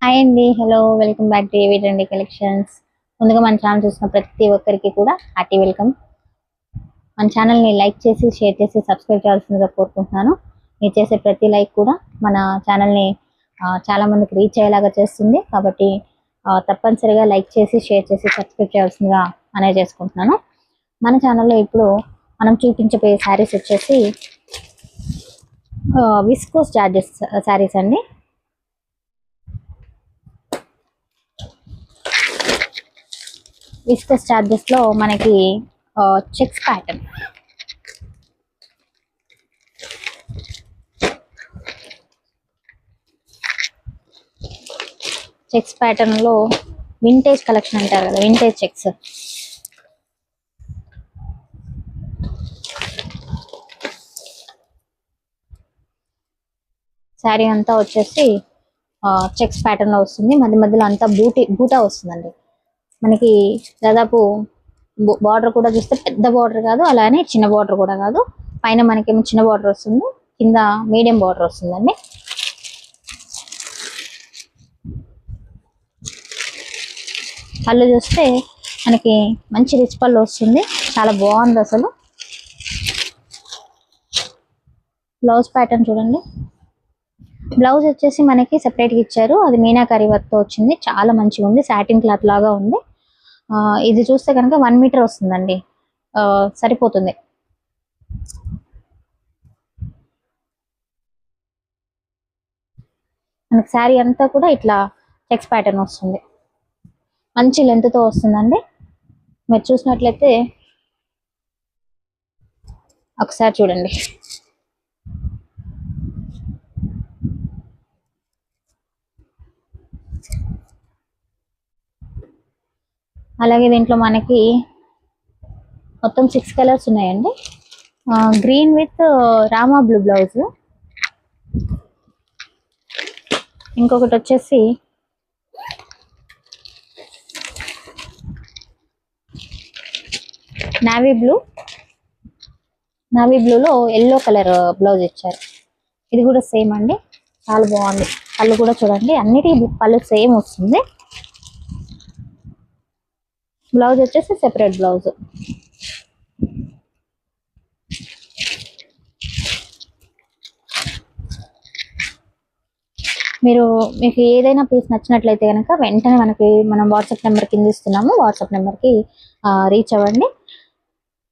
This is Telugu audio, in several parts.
హాయ్ అండి. హలో, వెల్కమ్ బ్యాక్ టు ఏవి ట్రెండీ కలెక్షన్స్. ముందుగా మన ఛానల్ చూసిన ప్రతి ఒక్కరికి కూడా హార్టీ వెల్కమ్. మన ఛానల్ని లైక్ చేసి, షేర్ చేసి, సబ్స్క్రైబ్ చేయాల్సిందిగా కోరుకుంటున్నాను. మీరు చేసే ప్రతి లైక్ కూడా మన ఛానల్ని చాలా మందికి రీచ్ అయ్యేలాగా చేస్తుంది. కాబట్టి తప్పనిసరిగా లైక్ చేసి, షేర్ చేసి, సబ్స్క్రైబ్ చేయాల్సిందిగా అనేది చేసుకుంటున్నాను. మన ఛానల్లో ఇప్పుడు మనం చూపించబోయే శారీస్ వచ్చేసి విస్కోస్ జార్జెస్ శారీస్ అండి. విస్కస్ చార్జెస్ లో మనకి చెక్స్ ప్యాటర్న్, లో వింటేజ్ కలెక్షన్ అంటారు కదా, వింటేజ్ చెక్స్. శారీ అంతా వచ్చేసి చెక్స్ ప్యాటర్న్ లో వస్తుంది. మధ్య మధ్యలో అంతా బూటా వస్తుందండి. మనకి దాదాపు బార్డర్ కూడా చూస్తే పెద్ద బార్డర్ కాదు, అలానే చిన్న బార్డర్ కూడా కాదు. పైన మనకేమో చిన్న బార్డర్ వస్తుంది, కింద మీడియం బార్డర్ వస్తుందండి. పళ్ళు చూస్తే మనకి మంచి రిచ్ పళ్ళు వస్తుంది, చాలా బాగుంది అసలు. బ్లౌజ్ ప్యాటర్న్ చూడండి. బ్లౌజ్ వచ్చేసి మనకి సెపరేట్ గా ఇచ్చారు, అది మీనాకరీ వర్క్ తో వచ్చింది. చాలా మంచిగా ఉంది, సాటిన్ క్లాత్ లాగా ఉంది. ఇది చూస్తే కనుక 1 మీటర్ వస్తుందండి, సరిపోతుంది. మనకి శారీ అంతా కూడా ఇట్లా చెక్స్ ప్యాటర్న్ వస్తుంది, మంచి లెంత్ తో వస్తుందండి. మీరు చూసినట్లయితే ఒకసారి చూడండి. అలాగే దీంట్లో మనకి మొత్తం 6 కలర్స్ ఉన్నాయండి. Green with Rama blue blouse, ఇంకొకటి వచ్చేసి నావీ బ్లూలో ఎల్లో కలర్ బ్లౌజ్ ఇచ్చారు. ఇది కూడా సేమ్ అండి, చాలా బాగుంది. పళ్ళు కూడా చూడండి, అన్నిటికీ పళ్ళు సేమ్ వస్తుంది. బ్లౌజ్ వచ్చేసి సెపరేట్ బ్లౌజ్. మీకు ఏదైనా పీస్ నచ్చినట్లయితే కనుక వెంటనే మనం వాట్సాప్ నెంబర్ కింద ఇస్తున్నాము, వాట్సాప్ నెంబర్కి రీచ్ అవ్వండి.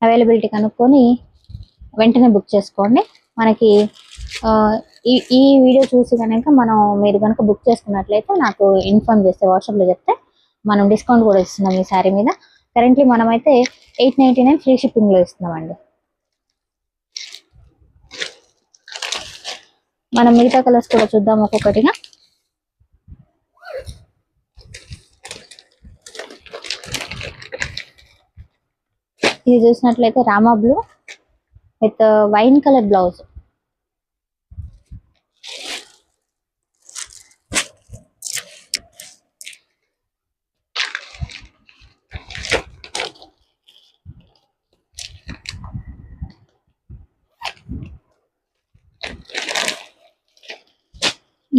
అవైలబిలిటీ కనుక్కొని వెంటనే బుక్ చేసుకోండి. మనకి ఈ వీడియో చూసి కనుక మీరు కనుక బుక్ చేసుకున్నట్లయితే నాకు ఇన్ఫార్మ్ చేస్తే, వాట్సాప్లో చెప్తే మనం డిస్కౌంట్ కూడా ఇస్తున్నాం ఈ శారీ మీద. కరెంట్లీ మనమైతే 899 ఫ్రీ షిప్పింగ్లో ఇస్తున్నామండి. మనం మిగతా కలర్స్ కూడా చూద్దాం ఒక్కొక్కటిగా. ఇది చూసినట్లయితే Rama blue with wine colour blouse.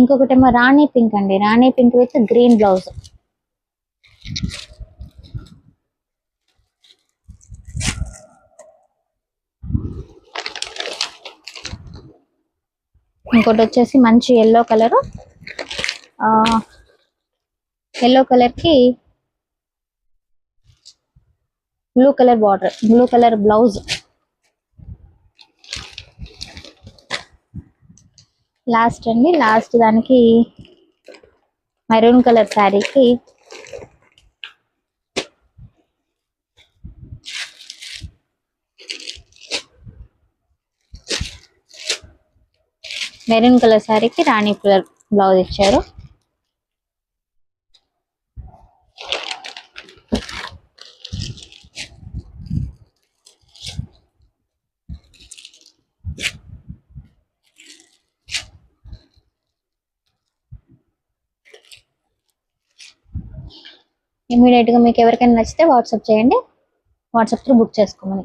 ఇంకొకటేమో రాణి పింక్ అండి, rani pink with green blouse. ఇంకోటి వచ్చేసి మంచి ఎల్లో కలర్, ఎల్లో కలర్కి blue colour border, blue colour blouse. Last దానికి మెరూన్ కలర్ శారీకి రాణి కలర్ బ్లౌజ్ ఇచ్చారు. ఇమీడియట్ గా మీకు ఎవరికైనా నచ్చితే వాట్సాప్ చేయండి, వాట్సాప్ త్రూ బుక్ చేసుకోమని.